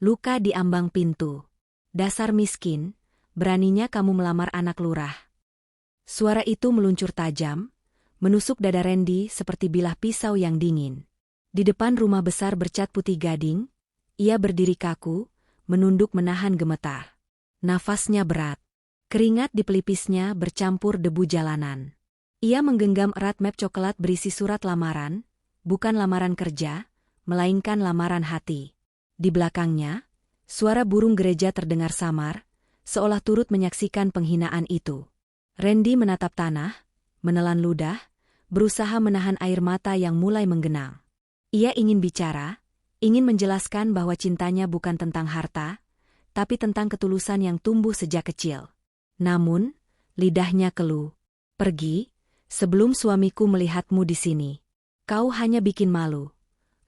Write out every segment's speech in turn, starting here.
Luka di ambang pintu. Dasar miskin, beraninya kamu melamar anak lurah. Suara itu meluncur tajam, menusuk dada Randy seperti bilah pisau yang dingin. Di depan rumah besar bercat putih gading, ia berdiri kaku, menunduk menahan gemetar. Nafasnya berat. Keringat di pelipisnya bercampur debu jalanan. Ia menggenggam erat map coklat berisi surat lamaran, bukan lamaran kerja, melainkan lamaran hati. Di belakangnya, suara burung gereja terdengar samar, seolah turut menyaksikan penghinaan itu. Randy menatap tanah, menelan ludah, berusaha menahan air mata yang mulai menggenang. Ia ingin bicara, ingin menjelaskan bahwa cintanya bukan tentang harta, tapi tentang ketulusan yang tumbuh sejak kecil. Namun, lidahnya keluh. Pergi, sebelum suamiku melihatmu di sini. Kau hanya bikin malu.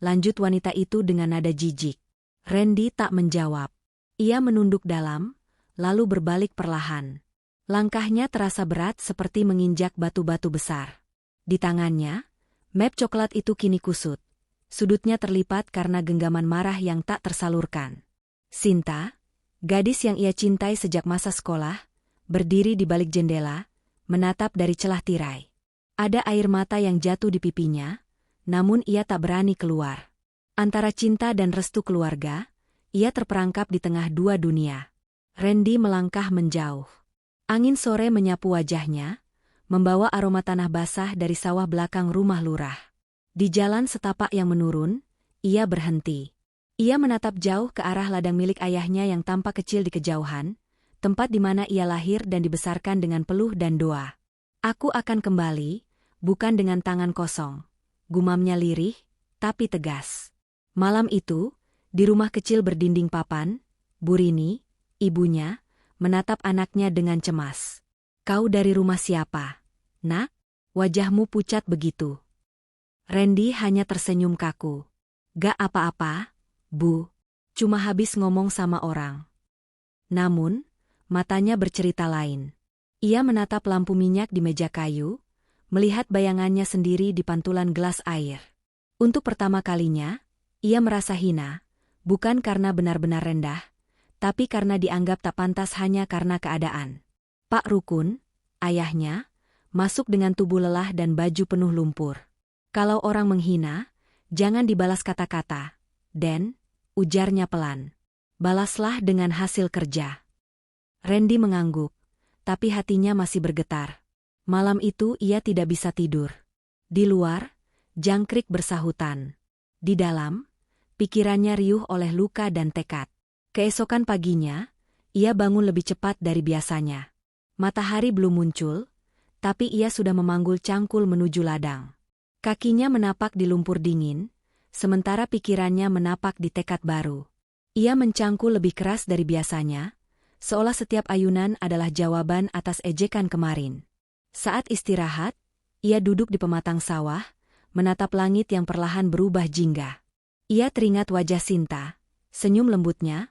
Lanjut wanita itu dengan nada jijik. Randy tak menjawab. Ia menunduk dalam, lalu berbalik perlahan. Langkahnya terasa berat seperti menginjak batu-batu besar. Di tangannya, map coklat itu kini kusut. Sudutnya terlipat karena genggaman marah yang tak tersalurkan. Sinta, gadis yang ia cintai sejak masa sekolah, berdiri di balik jendela, menatap dari celah tirai. Ada air mata yang jatuh di pipinya, namun ia tak berani keluar. Antara cinta dan restu keluarga, ia terperangkap di tengah dua dunia. Randy melangkah menjauh. Angin sore menyapu wajahnya, membawa aroma tanah basah dari sawah belakang rumah lurah. Di jalan setapak yang menurun, ia berhenti. Ia menatap jauh ke arah ladang milik ayahnya yang tampak kecil di kejauhan, tempat di mana ia lahir dan dibesarkan dengan peluh dan doa. Aku akan kembali, bukan dengan tangan kosong. Gumamnya lirih, tapi tegas. Malam itu, di rumah kecil berdinding papan, Bu Rini, ibunya, menatap anaknya dengan cemas. Kau dari rumah siapa, Nak? Wajahmu pucat begitu. Randy hanya tersenyum kaku. Gak apa-apa, Bu. Cuma habis ngomong sama orang. Namun, matanya bercerita lain. Ia menatap lampu minyak di meja kayu, melihat bayangannya sendiri di pantulan gelas air. Untuk pertama kalinya, ia merasa hina, bukan karena benar-benar rendah, tapi karena dianggap tak pantas hanya karena keadaan. Pak Rukun, ayahnya, masuk dengan tubuh lelah dan baju penuh lumpur. Kalau orang menghina, jangan dibalas kata-kata, Den, ujarnya pelan. Balaslah dengan hasil kerja. Randy mengangguk, tapi hatinya masih bergetar. Malam itu ia tidak bisa tidur. Di luar, jangkrik bersahutan. Di dalam, pikirannya riuh oleh luka dan tekad. Keesokan paginya, ia bangun lebih cepat dari biasanya. Matahari belum muncul, tapi ia sudah memanggul cangkul menuju ladang. Kakinya menapak di lumpur dingin, sementara pikirannya menapak di tekad baru. Ia mencangkul lebih keras dari biasanya, seolah setiap ayunan adalah jawaban atas ejekan kemarin. Saat istirahat, ia duduk di pematang sawah, menatap langit yang perlahan berubah jingga. Ia teringat wajah Sinta, senyum lembutnya,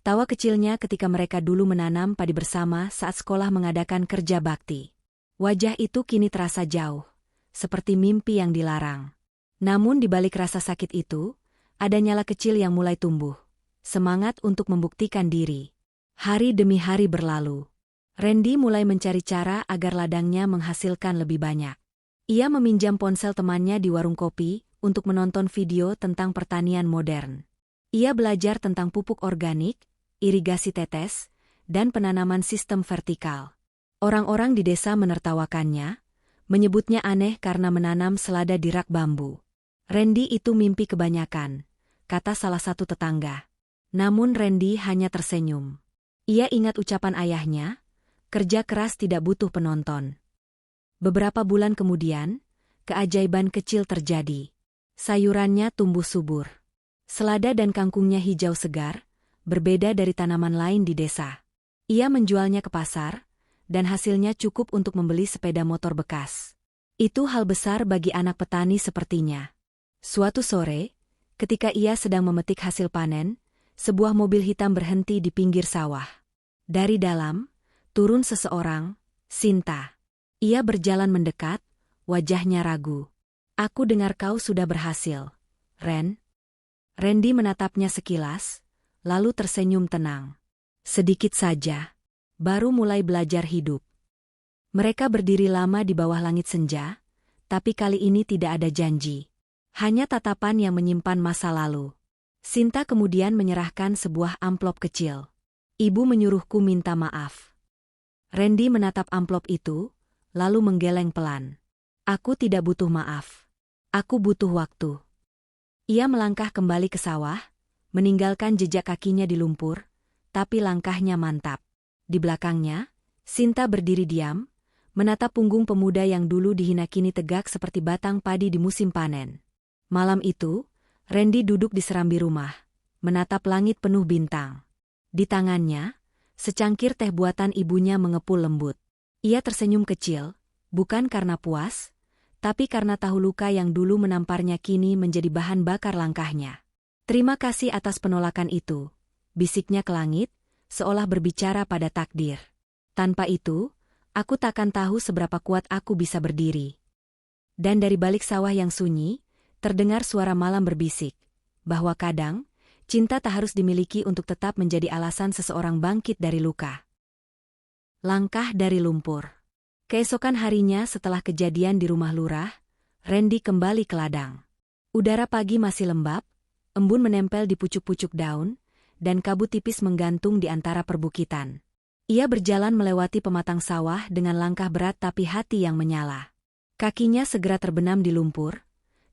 tawa kecilnya ketika mereka dulu menanam padi bersama saat sekolah mengadakan kerja bakti. Wajah itu kini terasa jauh, seperti mimpi yang dilarang. Namun di balik rasa sakit itu, ada nyala kecil yang mulai tumbuh, semangat untuk membuktikan diri. Hari demi hari berlalu. Randy mulai mencari cara agar ladangnya menghasilkan lebih banyak. Ia meminjam ponsel temannya di warung kopi untuk menonton video tentang pertanian modern. Ia belajar tentang pupuk organik, irigasi tetes, dan penanaman sistem vertikal. Orang-orang di desa menertawakannya, menyebutnya aneh karena menanam selada di rak bambu. Randy itu mimpi kebanyakan, kata salah satu tetangga. Namun Randy hanya tersenyum. Ia ingat ucapan ayahnya, kerja keras tidak butuh penonton. Beberapa bulan kemudian, keajaiban kecil terjadi. Sayurannya tumbuh subur. Selada dan kangkungnya hijau segar, berbeda dari tanaman lain di desa. Ia menjualnya ke pasar, dan hasilnya cukup untuk membeli sepeda motor bekas. Itu hal besar bagi anak petani sepertinya. Suatu sore, ketika ia sedang memetik hasil panen, sebuah mobil hitam berhenti di pinggir sawah. Dari dalam, turun seseorang, Sinta. Ia berjalan mendekat, wajahnya ragu. Aku dengar kau sudah berhasil, Ren. Randy menatapnya sekilas, lalu tersenyum tenang. Sedikit saja. Baru mulai belajar hidup. Mereka berdiri lama di bawah langit senja, tapi kali ini tidak ada janji. Hanya tatapan yang menyimpan masa lalu. Sinta kemudian menyerahkan sebuah amplop kecil. Ibu menyuruhku minta maaf. Randy menatap amplop itu, lalu menggeleng pelan. Aku tidak butuh maaf. Aku butuh waktu. Ia melangkah kembali ke sawah, meninggalkan jejak kakinya di lumpur, tapi langkahnya mantap. Di belakangnya, Sinta berdiri diam, menatap punggung pemuda yang dulu dihina kini tegak seperti batang padi di musim panen. Malam itu, Randy duduk di serambi rumah, menatap langit penuh bintang. Di tangannya, secangkir teh buatan ibunya mengepul lembut. Ia tersenyum kecil, bukan karena puas, tapi karena tahu luka yang dulu menamparnya kini menjadi bahan bakar langkahnya. Terima kasih atas penolakan itu, bisiknya ke langit, seolah berbicara pada takdir. Tanpa itu, aku takkan tahu seberapa kuat aku bisa berdiri. Dan dari balik sawah yang sunyi, terdengar suara malam berbisik, bahwa kadang, cinta tak harus dimiliki untuk tetap menjadi alasan seseorang bangkit dari luka. Langkah dari lumpur. Keesokan harinya setelah kejadian di rumah lurah, Randy kembali ke ladang. Udara pagi masih lembab, embun menempel di pucuk-pucuk daun, dan kabut tipis menggantung di antara perbukitan. Ia berjalan melewati pematang sawah dengan langkah berat tapi hati yang menyala. Kakinya segera terbenam di lumpur,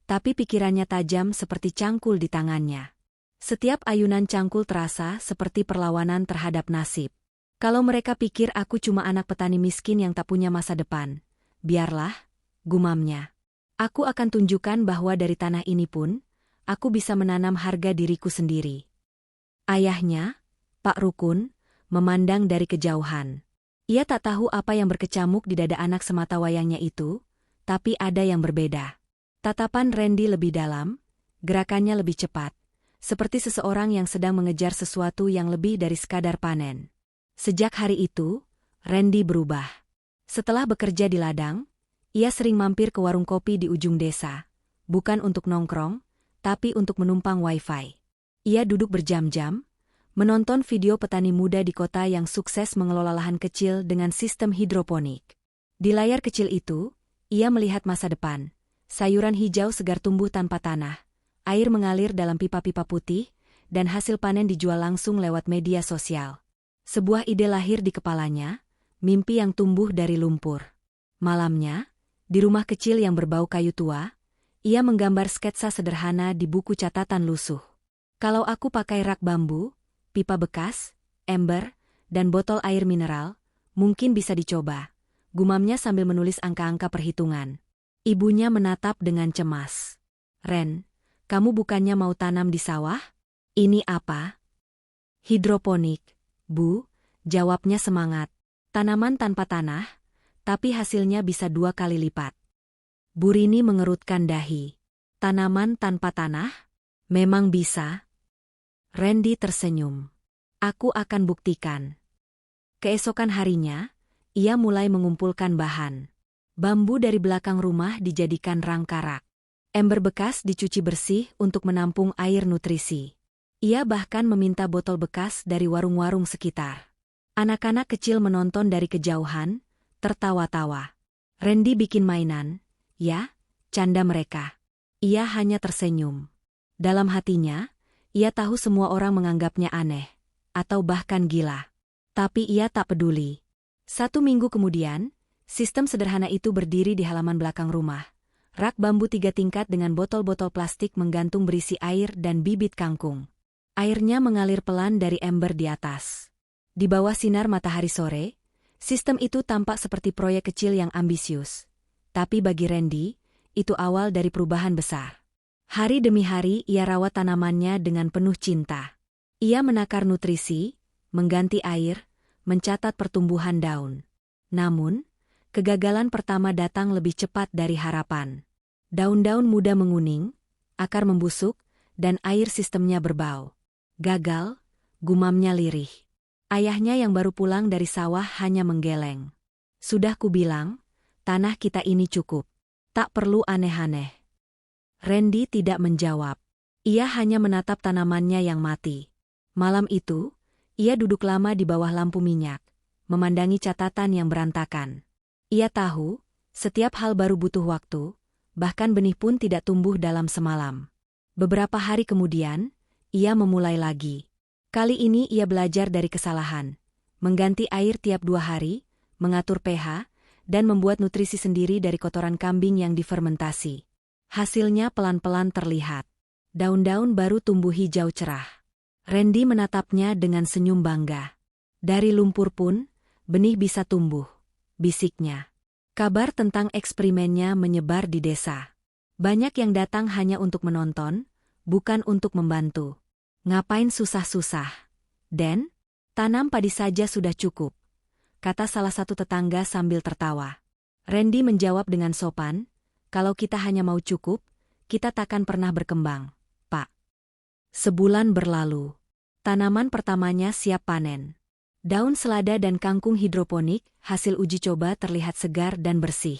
tapi pikirannya tajam seperti cangkul di tangannya. Setiap ayunan cangkul terasa seperti perlawanan terhadap nasib. Kalau mereka pikir aku cuma anak petani miskin yang tak punya masa depan, biarlah, gumamnya. Aku akan tunjukkan bahwa dari tanah ini pun, aku bisa menanam harga diriku sendiri. Ayahnya, Pak Rukun, memandang dari kejauhan. Ia tak tahu apa yang berkecamuk di dada anak semata wayangnya itu, tapi ada yang berbeda. Tatapan Randy lebih dalam, gerakannya lebih cepat, seperti seseorang yang sedang mengejar sesuatu yang lebih dari sekadar panen. Sejak hari itu, Randy berubah. Setelah bekerja di ladang, ia sering mampir ke warung kopi di ujung desa, bukan untuk nongkrong, tapi untuk menumpang wifi. Ia duduk berjam-jam, menonton video petani muda di kota yang sukses mengelola lahan kecil dengan sistem hidroponik. Di layar kecil itu, ia melihat masa depan. Sayuran hijau segar tumbuh tanpa tanah, air mengalir dalam pipa-pipa putih, dan hasil panen dijual langsung lewat media sosial. Sebuah ide lahir di kepalanya, mimpi yang tumbuh dari lumpur. Malamnya, di rumah kecil yang berbau kayu tua, ia menggambar sketsa sederhana di buku catatan lusuh. Kalau aku pakai rak bambu, pipa bekas, ember, dan botol air mineral, mungkin bisa dicoba, gumamnya sambil menulis angka-angka perhitungan. Ibunya menatap dengan cemas. Ren, kamu bukannya mau tanam di sawah? Ini apa? Hidroponik, Bu, jawabnya semangat. Tanaman tanpa tanah, tapi hasilnya bisa 2 kali lipat. Bu Rini mengerutkan dahi. Tanaman tanpa tanah? Memang bisa. Randy tersenyum. Aku akan buktikan. Keesokan harinya, ia mulai mengumpulkan bahan. Bambu dari belakang rumah dijadikan rangka rak. Ember bekas dicuci bersih untuk menampung air nutrisi. Ia bahkan meminta botol bekas dari warung-warung sekitar. Anak-anak kecil menonton dari kejauhan, tertawa-tawa. Randy bikin mainan, ya, canda mereka. Ia hanya tersenyum. Dalam hatinya, ia tahu semua orang menganggapnya aneh, atau bahkan gila. Tapi ia tak peduli. 1 minggu kemudian, sistem sederhana itu berdiri di halaman belakang rumah. Rak bambu 3 tingkat dengan botol-botol plastik menggantung berisi air dan bibit kangkung. Airnya mengalir pelan dari ember di atas. Di bawah sinar matahari sore, sistem itu tampak seperti proyek kecil yang ambisius. Tapi bagi Randy, itu awal dari perubahan besar. Hari demi hari ia rawat tanamannya dengan penuh cinta. Ia menakar nutrisi, mengganti air, mencatat pertumbuhan daun. Namun, kegagalan pertama datang lebih cepat dari harapan. Daun-daun muda menguning, akar membusuk, dan air sistemnya berbau. Gagal, gumamnya lirih. Ayahnya yang baru pulang dari sawah hanya menggeleng. Sudah kubilang, tanah kita ini cukup. Tak perlu aneh-aneh. Randy tidak menjawab. Ia hanya menatap tanamannya yang mati. Malam itu, ia duduk lama di bawah lampu minyak, memandangi catatan yang berantakan. Ia tahu, setiap hal baru butuh waktu, bahkan benih pun tidak tumbuh dalam semalam. Beberapa hari kemudian, ia memulai lagi. Kali ini ia belajar dari kesalahan, mengganti air tiap 2 hari, mengatur pH, dan membuat nutrisi sendiri dari kotoran kambing yang difermentasi. Hasilnya pelan-pelan terlihat. Daun-daun baru tumbuh hijau cerah. Randy menatapnya dengan senyum bangga. Dari lumpur pun, benih bisa tumbuh, bisiknya. Kabar tentang eksperimennya menyebar di desa. Banyak yang datang hanya untuk menonton, bukan untuk membantu. Ngapain susah-susah? Den, tanam padi saja sudah cukup, kata salah satu tetangga sambil tertawa. Randy menjawab dengan sopan, kalau kita hanya mau cukup, kita takkan pernah berkembang, Pak. Sebulan berlalu. Tanaman pertamanya siap panen. Daun selada dan kangkung hidroponik, hasil uji coba terlihat segar dan bersih.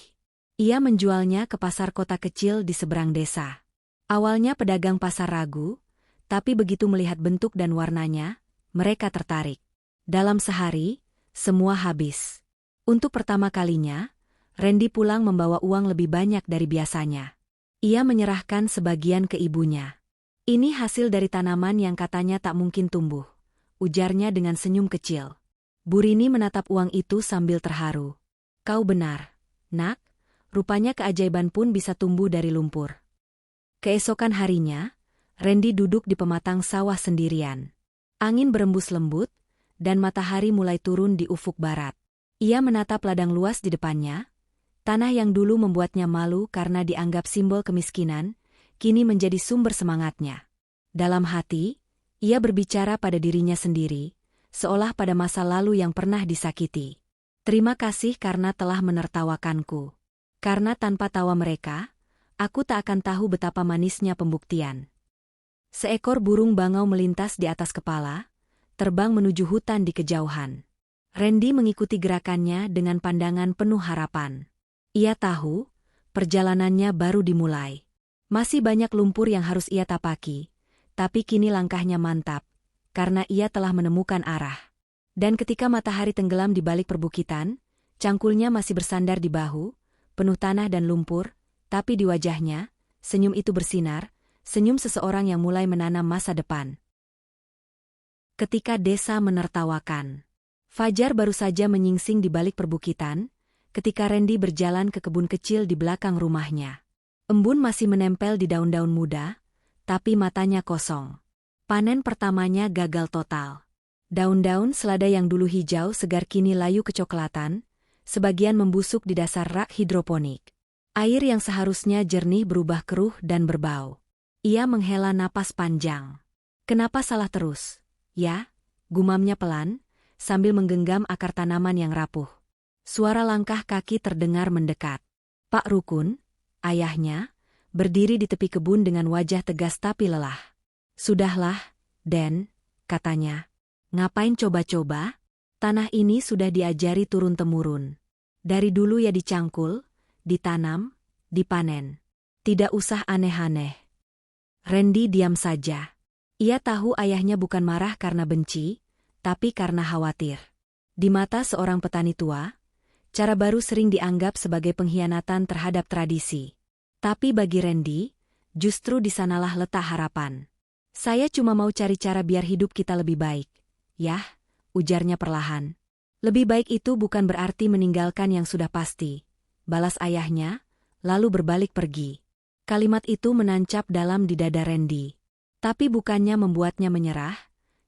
Ia menjualnya ke pasar kota kecil di seberang desa. Awalnya pedagang pasar ragu, tapi begitu melihat bentuk dan warnanya, mereka tertarik. Dalam sehari, semua habis. Untuk pertama kalinya, Randy pulang membawa uang lebih banyak dari biasanya. Ia menyerahkan sebagian ke ibunya. Ini hasil dari tanaman yang katanya tak mungkin tumbuh, ujarnya dengan senyum kecil. Bu Rini menatap uang itu sambil terharu. Kau benar, Nak. Rupanya keajaiban pun bisa tumbuh dari lumpur. Keesokan harinya, Randy duduk di pematang sawah sendirian. Angin berembus lembut, dan matahari mulai turun di ufuk barat. Ia menatap ladang luas di depannya. Tanah yang dulu membuatnya malu karena dianggap simbol kemiskinan, kini menjadi sumber semangatnya. Dalam hati, ia berbicara pada dirinya sendiri, seolah pada masa lalu yang pernah disakiti. Terima kasih karena telah menertawakanku. Karena tanpa tawa mereka, aku tak akan tahu betapa manisnya pembuktian. Seekor burung bangau melintas di atas kepala, terbang menuju hutan di kejauhan. Randy mengikuti gerakannya dengan pandangan penuh harapan. Ia tahu, perjalanannya baru dimulai. Masih banyak lumpur yang harus ia tapaki, tapi kini langkahnya mantap, karena ia telah menemukan arah. Dan ketika matahari tenggelam di balik perbukitan, cangkulnya masih bersandar di bahu, penuh tanah dan lumpur, tapi di wajahnya, senyum itu bersinar, senyum seseorang yang mulai menanam masa depan. Ketika desa menertawakan. Fajar baru saja menyingsing di balik perbukitan, ketika Randy berjalan ke kebun kecil di belakang rumahnya. Embun masih menempel di daun-daun muda, tapi matanya kosong. Panen pertamanya gagal total. Daun-daun selada yang dulu hijau segar kini layu kecoklatan, sebagian membusuk di dasar rak hidroponik. Air yang seharusnya jernih berubah keruh dan berbau. Ia menghela napas panjang. Kenapa salah terus? Ya, gumamnya pelan, sambil menggenggam akar tanaman yang rapuh. Suara langkah kaki terdengar mendekat. Pak Rukun, ayahnya, berdiri di tepi kebun dengan wajah tegas tapi lelah. Sudahlah, Den, katanya. Ngapain coba-coba? Tanah ini sudah diajari turun-temurun. Dari dulu ya dicangkul, ditanam, dipanen. Tidak usah aneh-aneh. Randy diam saja. Ia tahu ayahnya bukan marah karena benci, tapi karena khawatir. Di mata seorang petani tua, cara baru sering dianggap sebagai pengkhianatan terhadap tradisi. Tapi bagi Randy, justru di sanalah letak harapan. Saya cuma mau cari cara biar hidup kita lebih baik. Yah, ujarnya perlahan. Lebih baik itu bukan berarti meninggalkan yang sudah pasti. Balas ayahnya, lalu berbalik pergi. Kalimat itu menancap dalam di dada Randy. Tapi bukannya membuatnya menyerah,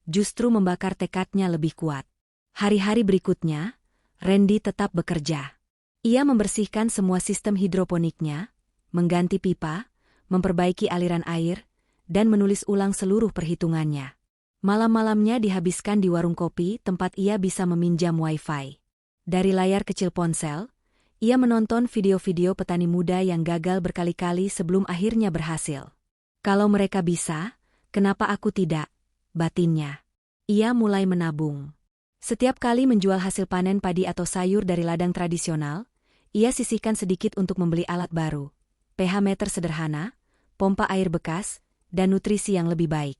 justru membakar tekadnya lebih kuat. Hari-hari berikutnya, Randy tetap bekerja. Ia membersihkan semua sistem hidroponiknya, mengganti pipa, memperbaiki aliran air, dan menulis ulang seluruh perhitungannya. Malam-malamnya dihabiskan di warung kopi tempat ia bisa meminjam wifi. Dari layar kecil ponsel, ia menonton video-video petani muda yang gagal berkali-kali sebelum akhirnya berhasil. Kalau mereka bisa, kenapa aku tidak? Batinnya. Ia mulai menabung. Setiap kali menjual hasil panen padi atau sayur dari ladang tradisional, ia sisihkan sedikit untuk membeli alat baru, pH meter sederhana, pompa air bekas, dan nutrisi yang lebih baik.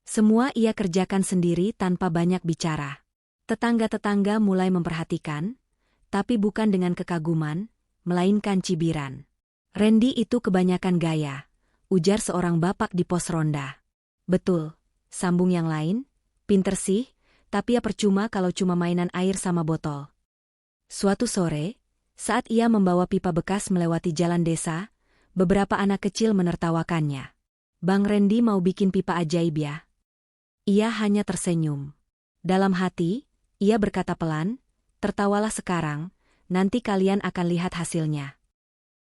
Semua ia kerjakan sendiri tanpa banyak bicara. Tetangga-tetangga mulai memperhatikan, tapi bukan dengan kekaguman, melainkan cibiran. "Randy itu kebanyakan gaya," ujar seorang bapak di pos ronda. "Betul," sambung yang lain, "pinter sih, tapi ya percuma kalau cuma mainan air sama botol." Suatu sore, saat ia membawa pipa bekas melewati jalan desa, beberapa anak kecil menertawakannya. "Bang Randy mau bikin pipa ajaib ya?" Ia hanya tersenyum. Dalam hati, ia berkata pelan, "Tertawalah sekarang, nanti kalian akan lihat hasilnya."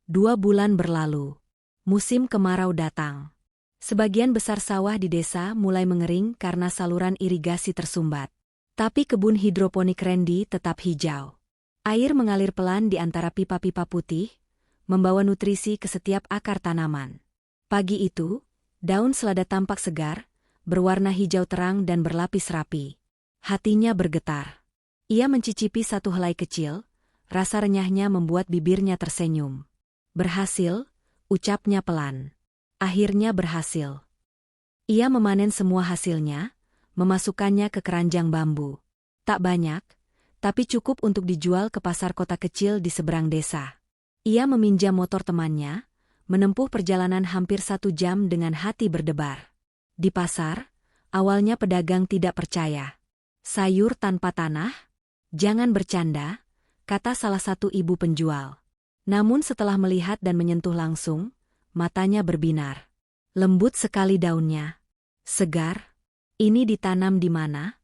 2 bulan berlalu. Musim kemarau datang. Sebagian besar sawah di desa mulai mengering karena saluran irigasi tersumbat. Tapi kebun hidroponik Randy tetap hijau. Air mengalir pelan di antara pipa-pipa putih, membawa nutrisi ke setiap akar tanaman. Pagi itu, daun selada tampak segar, berwarna hijau terang dan berlapis rapi. Hatinya bergetar. Ia mencicipi satu helai kecil, rasa renyahnya membuat bibirnya tersenyum. "Berhasil," ucapnya pelan. Akhirnya berhasil. Ia memanen semua hasilnya, memasukkannya ke keranjang bambu. Tak banyak, tapi cukup untuk dijual ke pasar kota kecil di seberang desa. Ia meminjam motor temannya, menempuh perjalanan hampir 1 jam dengan hati berdebar. Di pasar, awalnya pedagang tidak percaya. "Sayur tanpa tanah? Jangan bercanda," kata salah satu ibu penjual. Namun setelah melihat dan menyentuh langsung, matanya berbinar. Lembut sekali daunnya. Segar. "Ini ditanam di mana?"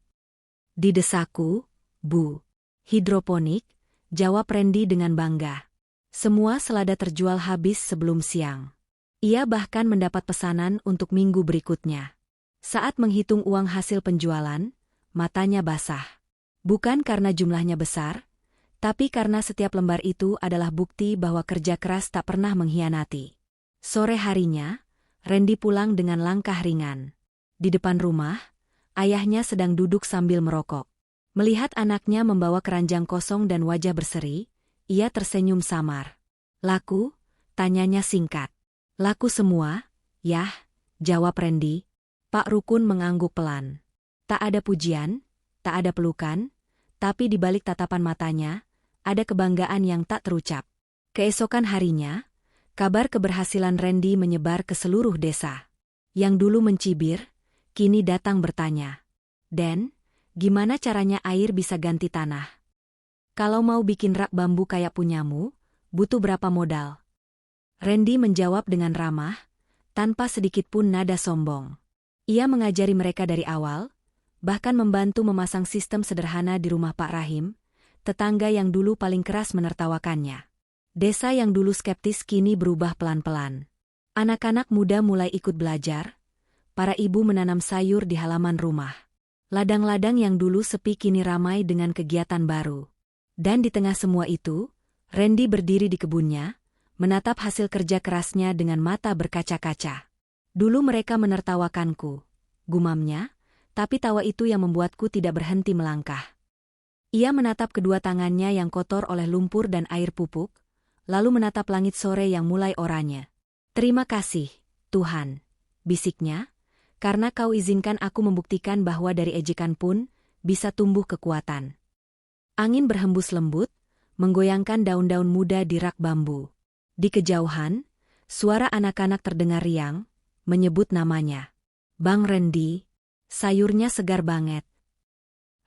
"Di desaku, Bu." "Hidroponik," jawab Randy dengan bangga. Semua selada terjual habis sebelum siang. Ia bahkan mendapat pesanan untuk minggu berikutnya. Saat menghitung uang hasil penjualan, matanya basah. Bukan karena jumlahnya besar, tapi karena setiap lembar itu adalah bukti bahwa kerja keras tak pernah mengkhianati. Sore harinya, Randy pulang dengan langkah ringan. Di depan rumah, ayahnya sedang duduk sambil merokok. Melihat anaknya membawa keranjang kosong dan wajah berseri, ia tersenyum samar. "Laku?" tanyanya singkat. "Laku semua, yah," jawab Randy. Pak Rukun mengangguk pelan. Tak ada pujian, tak ada pelukan, tapi di balik tatapan matanya, ada kebanggaan yang tak terucap. Keesokan harinya, kabar keberhasilan Randy menyebar ke seluruh desa. Yang dulu mencibir, kini datang bertanya, "Den, gimana caranya air bisa ganti tanah? Kalau mau bikin rak bambu kayak punyamu, butuh berapa modal?" Randy menjawab dengan ramah, tanpa sedikit pun nada sombong. Ia mengajari mereka dari awal, bahkan membantu memasang sistem sederhana di rumah Pak Rahim, tetangga yang dulu paling keras menertawakannya. Desa yang dulu skeptis kini berubah pelan-pelan. Anak-anak muda mulai ikut belajar, para ibu menanam sayur di halaman rumah. Ladang-ladang yang dulu sepi kini ramai dengan kegiatan baru. Dan di tengah semua itu, Randy berdiri di kebunnya, menatap hasil kerja kerasnya dengan mata berkaca-kaca. "Dulu mereka menertawakanku," gumamnya, "tapi tawa itu yang membuatku tidak berhenti melangkah." Ia menatap kedua tangannya yang kotor oleh lumpur dan air pupuk, lalu menatap langit sore yang mulai oranye. "Terima kasih, Tuhan," bisiknya, "karena Kau izinkan aku membuktikan bahwa dari ejekan pun bisa tumbuh kekuatan." Angin berhembus lembut, menggoyangkan daun-daun muda di rak bambu. Di kejauhan, suara anak-anak terdengar riang, menyebut namanya. "Bang Randy, sayurnya segar banget."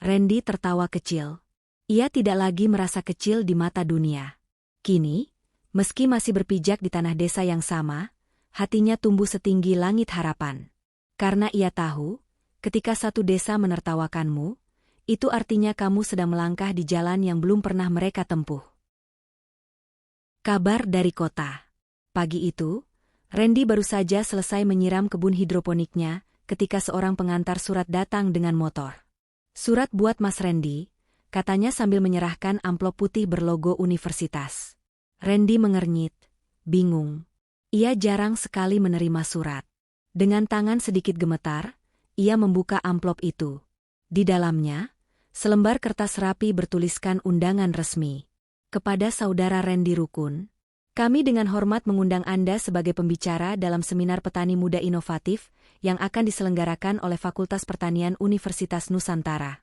Randy tertawa kecil. Ia tidak lagi merasa kecil di mata dunia. Kini, meski masih berpijak di tanah desa yang sama, hatinya tumbuh setinggi langit harapan. Karena ia tahu, ketika satu desa menertawakanmu, itu artinya kamu sedang melangkah di jalan yang belum pernah mereka tempuh. Kabar dari kota. Pagi itu, Randy baru saja selesai menyiram kebun hidroponiknya ketika seorang pengantar surat datang dengan motor. "Surat buat Mas Randy," katanya sambil menyerahkan amplop putih berlogo universitas. Randy mengernyit, bingung. Ia jarang sekali menerima surat. Dengan tangan sedikit gemetar, ia membuka amplop itu. Di dalamnya, selembar kertas rapi bertuliskan undangan resmi. "Kepada saudara Randy Rukun, Kami dengan hormat mengundang Anda sebagai pembicara dalam seminar petani muda inovatif yang akan diselenggarakan oleh Fakultas Pertanian Universitas Nusantara.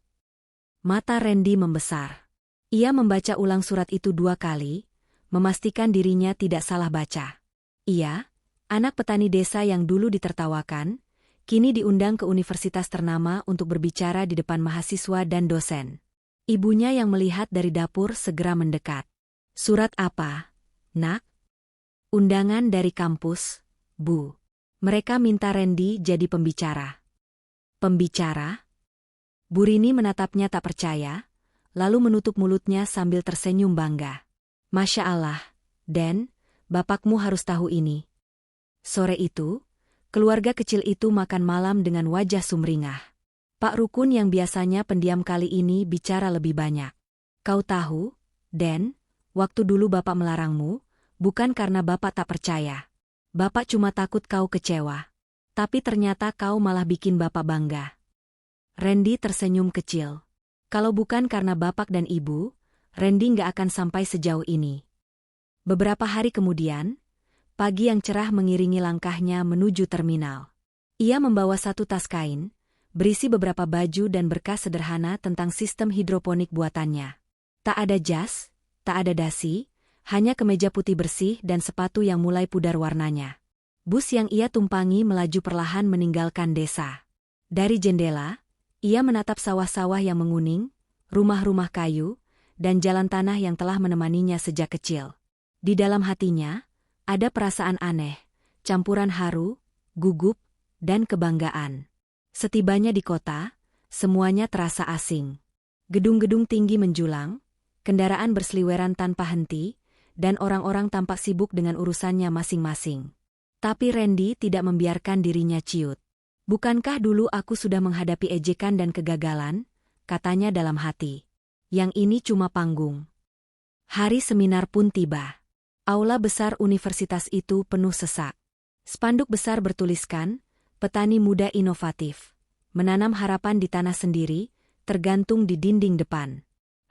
Mata Randy membesar. Ia membaca ulang surat itu 2 kali, memastikan dirinya tidak salah baca. Ia, anak petani desa yang dulu ditertawakan, kini diundang ke universitas ternama untuk berbicara di depan mahasiswa dan dosen. Ibunya yang melihat dari dapur segera mendekat. "Surat apa, Nak?" "Undangan dari kampus, Bu. Mereka minta Randy jadi pembicara." "Pembicara?" Bu Rini menatapnya tak percaya, lalu menutup mulutnya sambil tersenyum bangga. "Masya Allah, Den, bapakmu harus tahu ini." Sore itu, keluarga kecil itu makan malam dengan wajah sumringah. Pak Rukun yang biasanya pendiam kali ini bicara lebih banyak. "Kau tahu, Den, waktu dulu bapak melarangmu, bukan karena bapak tak percaya. Bapak cuma takut kau kecewa. Tapi ternyata kau malah bikin bapak bangga." Randy tersenyum kecil. Kalau bukan karena bapak dan ibu, Randy nggak akan sampai sejauh ini. Beberapa hari kemudian, pagi yang cerah mengiringi langkahnya menuju terminal. Ia membawa satu tas kain, berisi beberapa baju dan berkas sederhana tentang sistem hidroponik buatannya. Tak ada jas, tak ada dasi, hanya kemeja putih bersih dan sepatu yang mulai pudar warnanya. Bus yang ia tumpangi melaju perlahan meninggalkan desa. Dari jendela, ia menatap sawah-sawah yang menguning, rumah-rumah kayu, dan jalan tanah yang telah menemaninya sejak kecil. Di dalam hatinya, ada perasaan aneh, campuran haru, gugup, dan kebanggaan. Setibanya di kota, semuanya terasa asing. Gedung-gedung tinggi menjulang, kendaraan berseliweran tanpa henti, dan orang-orang tampak sibuk dengan urusannya masing-masing. Tapi Randy tidak membiarkan dirinya ciut. "Bukankah dulu aku sudah menghadapi ejekan dan kegagalan?" katanya dalam hati. "Yang ini cuma panggung." Hari seminar pun tiba. Aula besar universitas itu penuh sesak. Spanduk besar bertuliskan, "Petani muda inovatif. Menanam harapan di tanah sendiri," tergantung di dinding depan.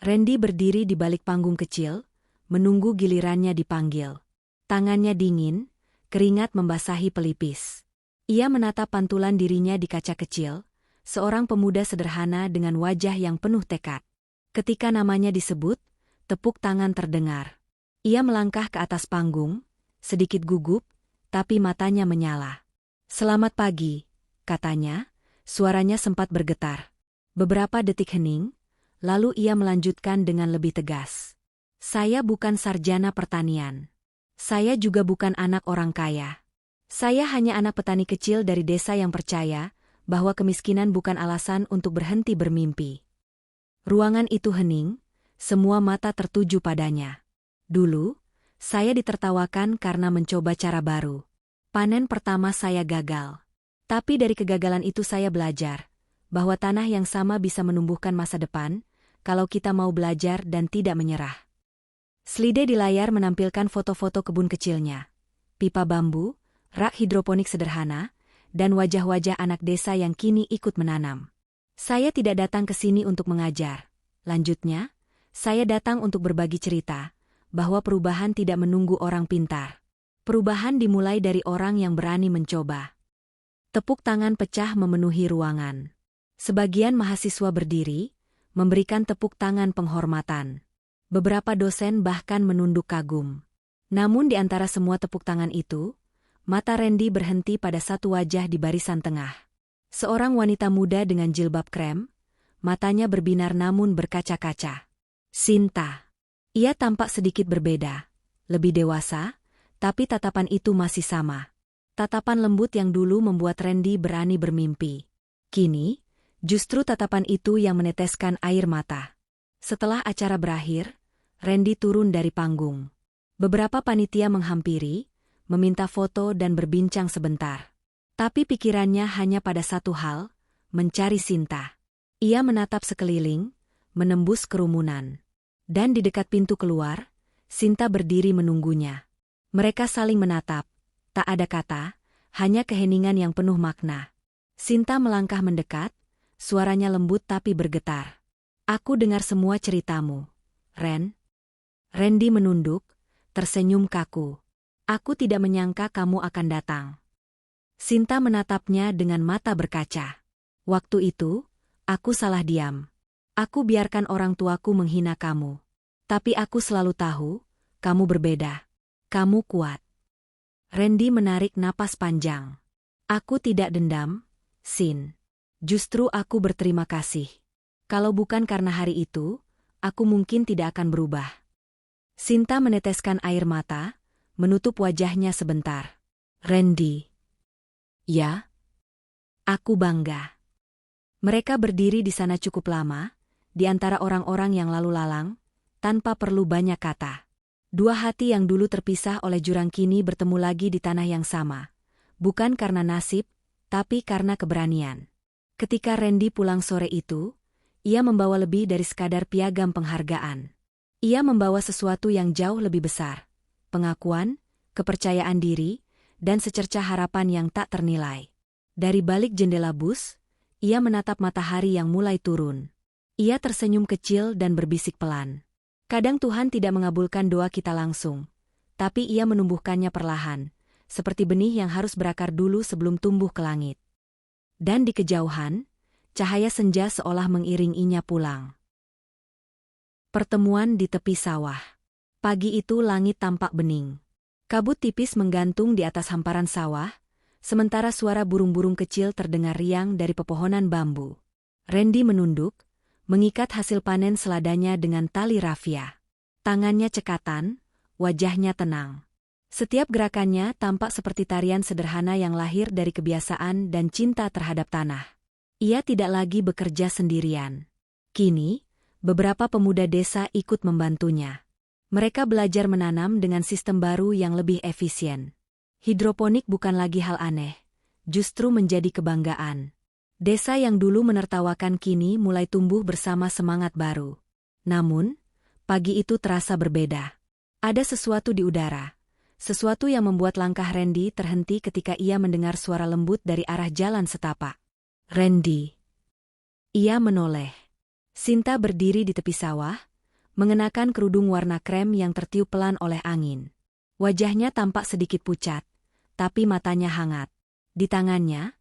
Randy berdiri di balik panggung kecil, menunggu gilirannya dipanggil. Tangannya dingin, keringat membasahi pelipis. Ia menatap pantulan dirinya di kaca kecil, seorang pemuda sederhana dengan wajah yang penuh tekad. Ketika namanya disebut, tepuk tangan terdengar. Ia melangkah ke atas panggung, sedikit gugup, tapi matanya menyala. "Selamat pagi," katanya, suaranya sempat bergetar. Beberapa detik hening, lalu ia melanjutkan dengan lebih tegas. "Saya bukan sarjana pertanian. Saya juga bukan anak orang kaya. Saya hanya anak petani kecil dari desa yang percaya bahwa kemiskinan bukan alasan untuk berhenti bermimpi." Ruangan itu hening, semua mata tertuju padanya. "Dulu, saya ditertawakan karena mencoba cara baru. Panen pertama saya gagal. Tapi dari kegagalan itu saya belajar bahwa tanah yang sama bisa menumbuhkan masa depan kalau kita mau belajar dan tidak menyerah." Slide di layar menampilkan foto-foto kebun kecilnya, pipa bambu, rak hidroponik sederhana, dan wajah-wajah anak desa yang kini ikut menanam. "Saya tidak datang ke sini untuk mengajar," lanjutnya, "saya datang untuk berbagi cerita, bahwa perubahan tidak menunggu orang pintar. Perubahan dimulai dari orang yang berani mencoba." Tepuk tangan pecah memenuhi ruangan. Sebagian mahasiswa berdiri, memberikan tepuk tangan penghormatan. Beberapa dosen bahkan menunduk kagum. Namun di antara semua tepuk tangan itu, mata Randy berhenti pada satu wajah di barisan tengah. Seorang wanita muda dengan jilbab krem, matanya berbinar namun berkaca-kaca. Sinta. Ia tampak sedikit berbeda, lebih dewasa, tapi tatapan itu masih sama. Tatapan lembut yang dulu membuat Randy berani bermimpi. Kini, justru tatapan itu yang meneteskan air mata. Setelah acara berakhir, Randy turun dari panggung. Beberapa panitia menghampiri, meminta foto dan berbincang sebentar. Tapi pikirannya hanya pada satu hal, mencari Sinta. Ia menatap sekeliling, menembus kerumunan. Dan di dekat pintu keluar, Sinta berdiri menunggunya. Mereka saling menatap, tak ada kata, hanya keheningan yang penuh makna. Sinta melangkah mendekat, suaranya lembut tapi bergetar. "Aku dengar semua ceritamu, Ren." Randy menunduk, tersenyum kaku. Aku tidak menyangka kamu akan datang. Sinta menatapnya dengan mata berkaca. Waktu itu, aku salah diam. Aku biarkan orang tuaku menghina kamu. Tapi aku selalu tahu, kamu berbeda. Kamu kuat. Randy menarik napas panjang. Aku tidak dendam, Sin. Justru aku berterima kasih. Kalau bukan karena hari itu, aku mungkin tidak akan berubah. Sinta meneteskan air mata, menutup wajahnya sebentar. Randy. Ya? Aku bangga. Mereka berdiri di sana cukup lama, di antara orang-orang yang lalu lalang, tanpa perlu banyak kata. Dua hati yang dulu terpisah oleh jurang kini bertemu lagi di tanah yang sama. Bukan karena nasib, tapi karena keberanian. Ketika Randy pulang sore itu, ia membawa lebih dari sekadar piagam penghargaan. Ia membawa sesuatu yang jauh lebih besar. Pengakuan, kepercayaan diri, dan secercah harapan yang tak ternilai. Dari balik jendela bus, ia menatap matahari yang mulai turun. Ia tersenyum kecil dan berbisik pelan. Kadang Tuhan tidak mengabulkan doa kita langsung, tapi ia menumbuhkannya perlahan, seperti benih yang harus berakar dulu sebelum tumbuh ke langit. Dan di kejauhan, cahaya senja seolah mengiringinya pulang. Pertemuan di tepi sawah. Pagi itu langit tampak bening. Kabut tipis menggantung di atas hamparan sawah, sementara suara burung-burung kecil terdengar riang dari pepohonan bambu. Randy menunduk, mengikat hasil panen seladanya dengan tali rafia. Tangannya cekatan, wajahnya tenang. Setiap gerakannya tampak seperti tarian sederhana yang lahir dari kebiasaan dan cinta terhadap tanah. Ia tidak lagi bekerja sendirian. Kini, beberapa pemuda desa ikut membantunya. Mereka belajar menanam dengan sistem baru yang lebih efisien. Hidroponik bukan lagi hal aneh, justru menjadi kebanggaan. Desa yang dulu menertawakan kini mulai tumbuh bersama semangat baru. Namun, pagi itu terasa berbeda. Ada sesuatu di udara. Sesuatu yang membuat langkah Randy terhenti ketika ia mendengar suara lembut dari arah jalan setapak. Randy. Ia menoleh. Sinta berdiri di tepi sawah, mengenakan kerudung warna krem yang tertiup pelan oleh angin. Wajahnya tampak sedikit pucat, tapi matanya hangat. Di tangannya,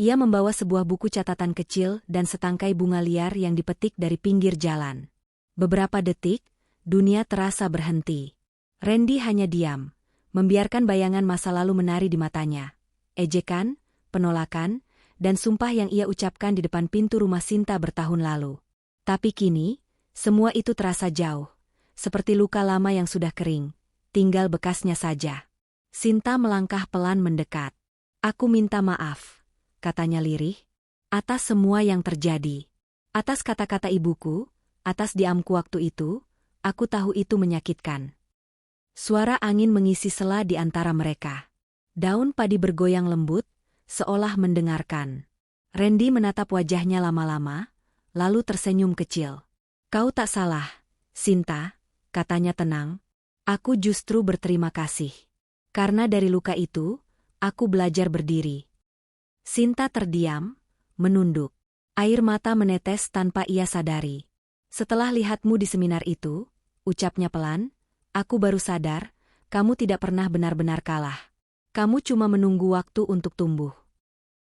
ia membawa sebuah buku catatan kecil dan setangkai bunga liar yang dipetik dari pinggir jalan. Beberapa detik, dunia terasa berhenti. Randy hanya diam, membiarkan bayangan masa lalu menari di matanya. Ejekan, penolakan, dan sumpah yang ia ucapkan di depan pintu rumah Sinta bertahun lalu. Tapi kini, semua itu terasa jauh, seperti luka lama yang sudah kering, tinggal bekasnya saja. Sinta melangkah pelan mendekat. Aku minta maaf, katanya lirih, atas semua yang terjadi. Atas kata-kata ibuku, atas diamku waktu itu, aku tahu itu menyakitkan. Suara angin mengisi sela di antara mereka. Daun padi bergoyang lembut, seolah mendengarkan. Randy menatap wajahnya lama-lama, lalu tersenyum kecil. Kau tak salah, Sinta, katanya tenang. Aku justru berterima kasih. Karena dari luka itu, aku belajar berdiri. Sinta terdiam, menunduk. Air mata menetes tanpa ia sadari. Setelah lihatmu di seminar itu, ucapnya pelan, aku baru sadar, kamu tidak pernah benar-benar kalah. Kamu cuma menunggu waktu untuk tumbuh.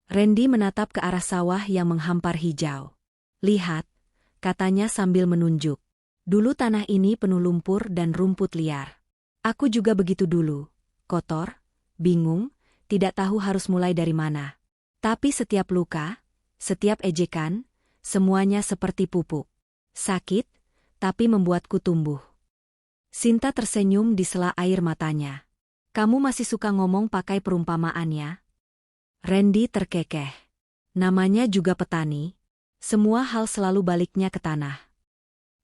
Randy menatap ke arah sawah yang menghampar hijau. Lihat, katanya sambil menunjuk. Dulu tanah ini penuh lumpur dan rumput liar. Aku juga begitu dulu, kotor, bingung, tidak tahu harus mulai dari mana. Tapi setiap luka, setiap ejekan, semuanya seperti pupuk. Sakit, tapi membuatku tumbuh. Sinta tersenyum di sela air matanya. Kamu masih suka ngomong pakai perumpamaan ya? Randy terkekeh. Namanya juga petani. Semua hal selalu baliknya ke tanah.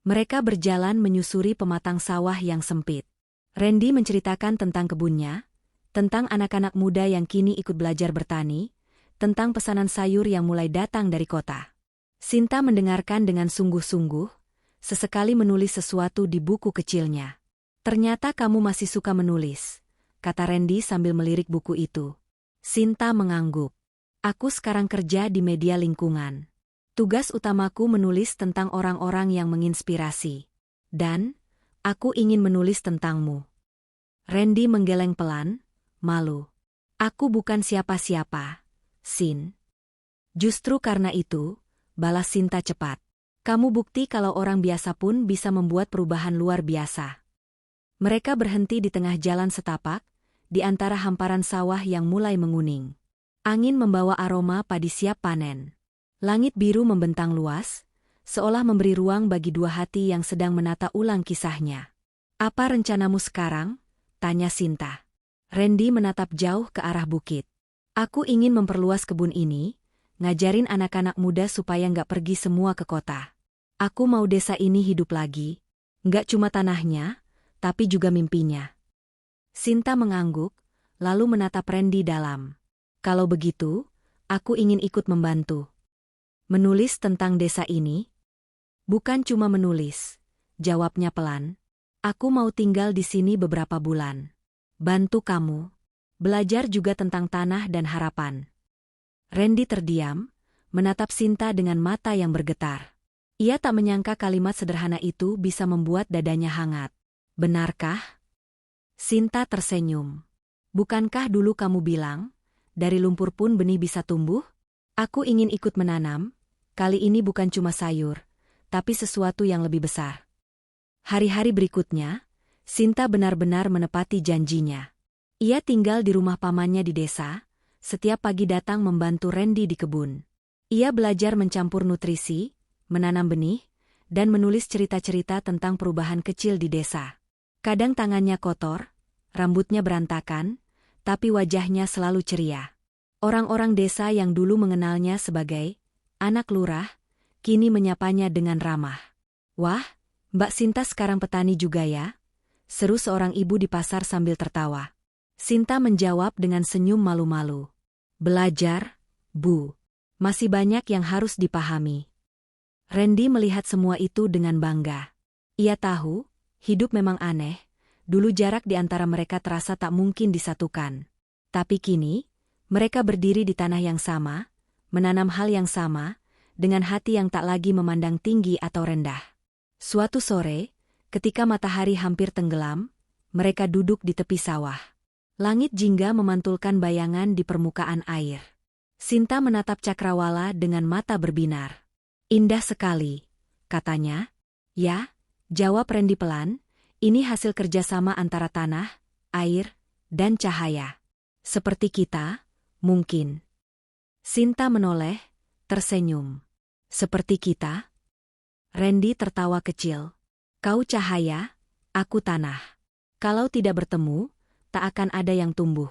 Mereka berjalan menyusuri pematang sawah yang sempit. Randy menceritakan tentang kebunnya, tentang anak-anak muda yang kini ikut belajar bertani, tentang pesanan sayur yang mulai datang dari kota. Sinta mendengarkan dengan sungguh-sungguh, sesekali menulis sesuatu di buku kecilnya. Ternyata kamu masih suka menulis, kata Randy sambil melirik buku itu. Sinta mengangguk. Aku sekarang kerja di media lingkungan. Tugas utamaku menulis tentang orang-orang yang menginspirasi. Dan, aku ingin menulis tentangmu. Randy menggeleng pelan, malu. Aku bukan siapa-siapa, Sin. Justru karena itu, balas Sinta cepat. Kamu bukti kalau orang biasa pun bisa membuat perubahan luar biasa. Mereka berhenti di tengah jalan setapak, di antara hamparan sawah yang mulai menguning. Angin membawa aroma padi siap panen. Langit biru membentang luas, seolah memberi ruang bagi dua hati yang sedang menata ulang kisahnya. Apa rencanamu sekarang? Tanya Sinta. Randy menatap jauh ke arah bukit. Aku ingin memperluas kebun ini, ngajarin anak-anak muda supaya nggak pergi semua ke kota. Aku mau desa ini hidup lagi, nggak cuma tanahnya, tapi juga mimpinya. Sinta mengangguk, lalu menatap Randy dalam. Kalau begitu, aku ingin ikut membantu. Menulis tentang desa ini? Bukan cuma menulis, jawabnya pelan. Aku mau tinggal di sini beberapa bulan. Bantu kamu. Belajar juga tentang tanah dan harapan. Randy terdiam, menatap Sinta dengan mata yang bergetar. Ia tak menyangka kalimat sederhana itu bisa membuat dadanya hangat. Benarkah? Sinta tersenyum. Bukankah dulu kamu bilang, dari lumpur pun benih bisa tumbuh? Aku ingin ikut menanam, kali ini bukan cuma sayur, tapi sesuatu yang lebih besar. Hari-hari berikutnya, Sinta benar-benar menepati janjinya. Ia tinggal di rumah pamannya di desa, setiap pagi datang membantu Randy di kebun. Ia belajar mencampur nutrisi, menanam benih, dan menulis cerita-cerita tentang perubahan kecil di desa. Kadang tangannya kotor, rambutnya berantakan, tapi wajahnya selalu ceria. Orang-orang desa yang dulu mengenalnya sebagai anak lurah, kini menyapanya dengan ramah. Wah, Mbak Sinta sekarang petani juga ya? Seru seorang ibu di pasar sambil tertawa. Sinta menjawab dengan senyum malu-malu. Belajar, Bu. Masih banyak yang harus dipahami. Randy melihat semua itu dengan bangga. Ia tahu, hidup memang aneh, dulu jarak di antara mereka terasa tak mungkin disatukan. Tapi kini, mereka berdiri di tanah yang sama, menanam hal yang sama, dengan hati yang tak lagi memandang tinggi atau rendah. Suatu sore, ketika matahari hampir tenggelam, mereka duduk di tepi sawah. Langit jingga memantulkan bayangan di permukaan air. Sinta menatap cakrawala dengan mata berbinar. Indah sekali, katanya. Ya, jawab Randy pelan, ini hasil kerjasama antara tanah, air, dan cahaya. Seperti kita, mungkin. Sinta menoleh, tersenyum. Seperti kita? Randy tertawa kecil. Kau cahaya, aku tanah. Kalau tidak bertemu, tak akan ada yang tumbuh.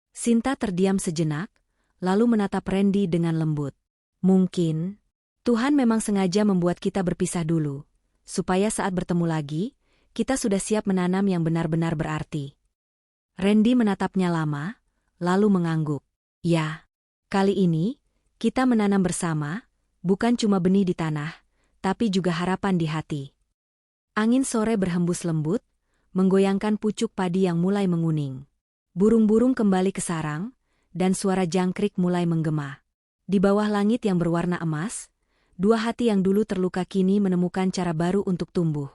Sinta terdiam sejenak, lalu menatap Randy dengan lembut. Mungkin, Tuhan memang sengaja membuat kita berpisah dulu, supaya saat bertemu lagi, kita sudah siap menanam yang benar-benar berarti. Randy menatapnya lama, lalu mengangguk. Ya, kali ini, kita menanam bersama, bukan cuma benih di tanah, tapi juga harapan di hati. Angin sore berhembus lembut, menggoyangkan pucuk padi yang mulai menguning. Burung-burung kembali ke sarang, dan suara jangkrik mulai menggema. Di bawah langit yang berwarna emas, dua hati yang dulu terluka kini menemukan cara baru untuk tumbuh.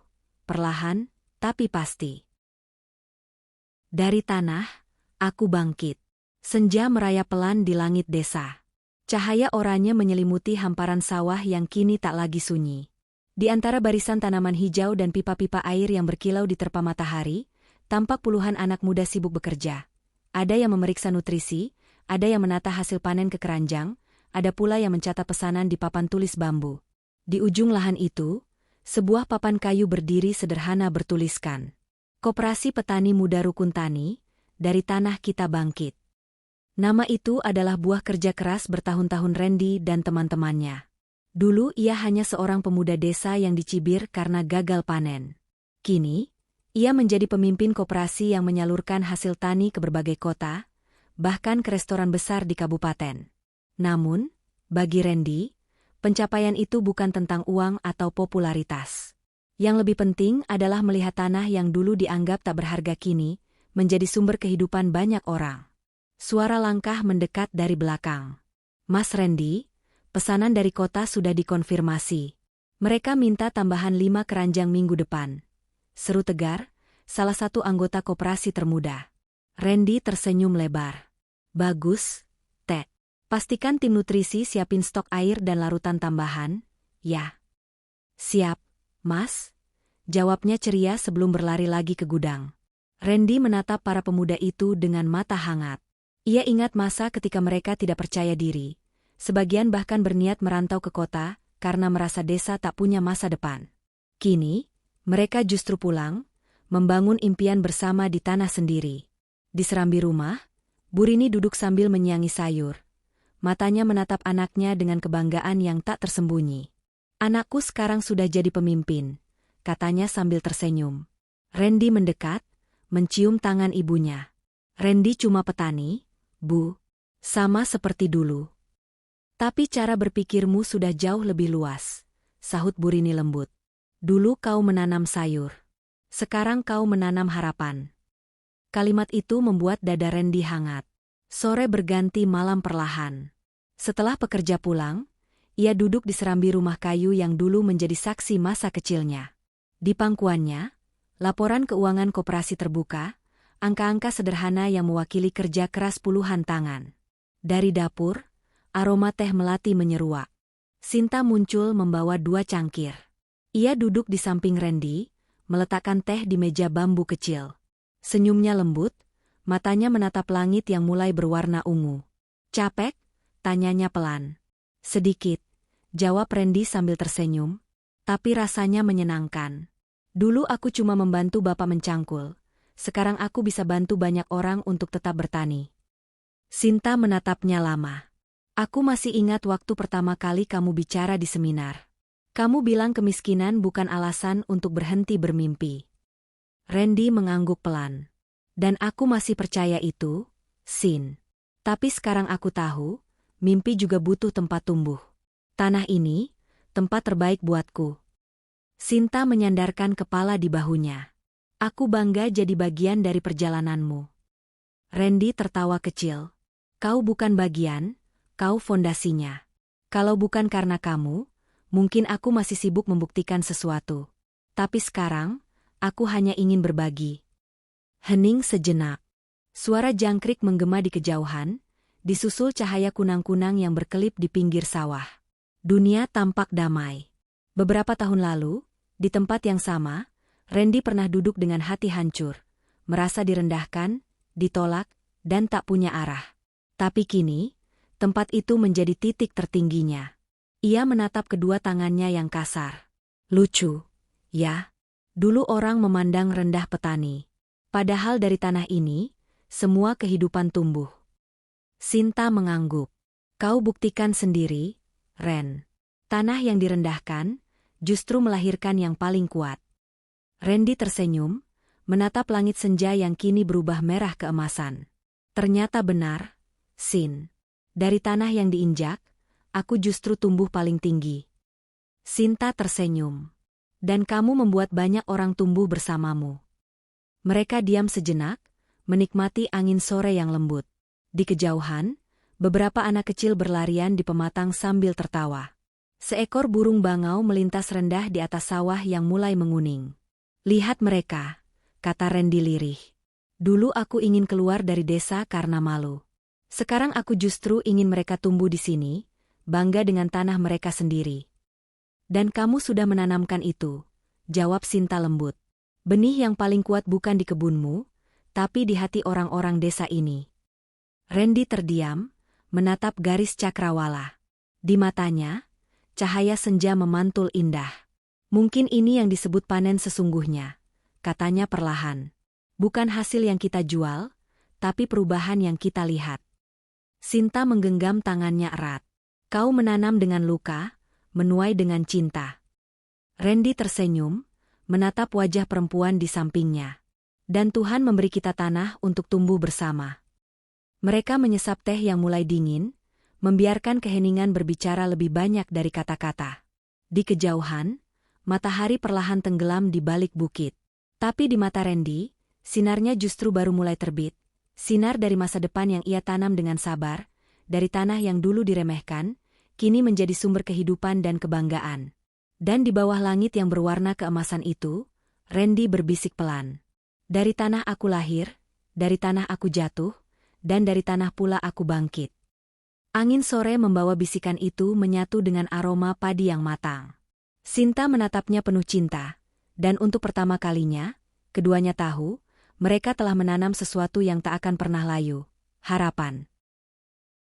Perlahan, tapi pasti. Dari tanah, aku bangkit. Senja merayap pelan di langit desa. Cahaya oranye menyelimuti hamparan sawah yang kini tak lagi sunyi. Di antara barisan tanaman hijau dan pipa-pipa air yang berkilau diterpa matahari, tampak puluhan anak muda sibuk bekerja. Ada yang memeriksa nutrisi, ada yang menata hasil panen ke keranjang, ada pula yang mencatat pesanan di papan tulis bambu. Di ujung lahan itu, sebuah papan kayu berdiri sederhana bertuliskan, Koperasi Petani Muda Rukun Tani, dari tanah kita bangkit. Nama itu adalah buah kerja keras bertahun-tahun Randy dan teman-temannya. Dulu ia hanya seorang pemuda desa yang dicibir karena gagal panen. Kini, ia menjadi pemimpin koperasi yang menyalurkan hasil tani ke berbagai kota, bahkan ke restoran besar di kabupaten. Namun, bagi Randy, pencapaian itu bukan tentang uang atau popularitas. Yang lebih penting adalah melihat tanah yang dulu dianggap tak berharga kini, menjadi sumber kehidupan banyak orang. Suara langkah mendekat dari belakang. Mas Randy, pesanan dari kota sudah dikonfirmasi. Mereka minta tambahan 5 keranjang minggu depan. Seru tegar, salah satu anggota koperasi termuda. Randy tersenyum lebar. Bagus, Teh. Pastikan tim nutrisi siapin stok air dan larutan tambahan, ya. Siap, Mas. Jawabnya ceria sebelum berlari lagi ke gudang. Randy menatap para pemuda itu dengan mata hangat. Ia ingat masa ketika mereka tidak percaya diri. Sebagian bahkan berniat merantau ke kota karena merasa desa tak punya masa depan. Kini, mereka justru pulang, membangun impian bersama di tanah sendiri. Di serambi rumah, Bu Rini duduk sambil menyiangi sayur. Matanya menatap anaknya dengan kebanggaan yang tak tersembunyi. Anakku sekarang sudah jadi pemimpin, katanya sambil tersenyum. Randy mendekat, mencium tangan ibunya. Randy cuma petani, Bu. Sama seperti dulu. Tapi cara berpikirmu sudah jauh lebih luas, sahut Bu Rini lembut. Dulu kau menanam sayur. Sekarang kau menanam harapan. Kalimat itu membuat dada Randy hangat. Sore berganti malam perlahan. Setelah pekerja pulang, ia duduk di serambi rumah kayu yang dulu menjadi saksi masa kecilnya. Di pangkuannya, laporan keuangan koperasi terbuka, angka-angka sederhana yang mewakili kerja keras puluhan tangan. Dari dapur, aroma teh melati menyeruak. Sinta muncul membawa 2 cangkir. Ia duduk di samping Randy, meletakkan teh di meja bambu kecil. Senyumnya lembut, matanya menatap langit yang mulai berwarna ungu. Capek? Tanyanya pelan. Sedikit, jawab Randy sambil tersenyum, tapi rasanya menyenangkan. Dulu aku cuma membantu Bapak mencangkul, sekarang aku bisa bantu banyak orang untuk tetap bertani. Sinta menatapnya lama. Aku masih ingat waktu pertama kali kamu bicara di seminar. Kamu bilang kemiskinan bukan alasan untuk berhenti bermimpi. Randy mengangguk pelan. Dan aku masih percaya itu, Sin. Tapi sekarang aku tahu, mimpi juga butuh tempat tumbuh. Tanah ini, tempat terbaik buatku. Sinta menyandarkan kepala di bahunya. Aku bangga jadi bagian dari perjalananmu. Randy tertawa kecil. Kau bukan bagian, kau fondasinya. Kalau bukan karena kamu, mungkin aku masih sibuk membuktikan sesuatu. Tapi sekarang, aku hanya ingin berbagi. Hening sejenak. Suara jangkrik menggema di kejauhan, disusul cahaya kunang-kunang yang berkelip di pinggir sawah. Dunia tampak damai. Beberapa tahun lalu, di tempat yang sama, Randy pernah duduk dengan hati hancur, merasa direndahkan, ditolak, dan tak punya arah. Tapi kini, tempat itu menjadi titik tertingginya. Ia menatap kedua tangannya yang kasar. Lucu, ya? Dulu orang memandang rendah petani. Padahal dari tanah ini, semua kehidupan tumbuh. Sinta mengangguk. Kau buktikan sendiri, Ren. Tanah yang direndahkan, justru melahirkan yang paling kuat. Randy tersenyum, menatap langit senja yang kini berubah merah keemasan. Ternyata benar, Sin. Dari tanah yang diinjak, aku justru tumbuh paling tinggi. Sinta tersenyum. Dan kamu membuat banyak orang tumbuh bersamamu. Mereka diam sejenak, menikmati angin sore yang lembut. Di kejauhan, beberapa anak kecil berlarian di pematang sambil tertawa. Seekor burung bangau melintas rendah di atas sawah yang mulai menguning. Lihat mereka, kata Randy lirih. Dulu aku ingin keluar dari desa karena malu. Sekarang aku justru ingin mereka tumbuh di sini, bangga dengan tanah mereka sendiri. Dan kamu sudah menanamkan itu, jawab Sinta lembut. Benih yang paling kuat bukan di kebunmu, tapi di hati orang-orang desa ini. Randy terdiam, menatap garis cakrawala. Di matanya, cahaya senja memantul indah. Mungkin ini yang disebut panen sesungguhnya, katanya perlahan. Bukan hasil yang kita jual, tapi perubahan yang kita lihat. Sinta menggenggam tangannya erat. Kau menanam dengan luka, menuai dengan cinta. Randy tersenyum, menatap wajah perempuan di sampingnya. Dan Tuhan memberi kita tanah untuk tumbuh bersama. Mereka menyesap teh yang mulai dingin, membiarkan keheningan berbicara lebih banyak dari kata-kata. Di kejauhan, matahari perlahan tenggelam di balik bukit. Tapi di mata Randy, sinarnya justru baru mulai terbit. Sinar dari masa depan yang ia tanam dengan sabar, dari tanah yang dulu diremehkan, kini menjadi sumber kehidupan dan kebanggaan. Dan di bawah langit yang berwarna keemasan itu, Randy berbisik pelan. Dari tanah aku lahir, dari tanah aku jatuh, dan dari tanah pula aku bangkit. Angin sore membawa bisikan itu menyatu dengan aroma padi yang matang. Sinta menatapnya penuh cinta, dan untuk pertama kalinya, keduanya tahu, mereka telah menanam sesuatu yang tak akan pernah layu, harapan.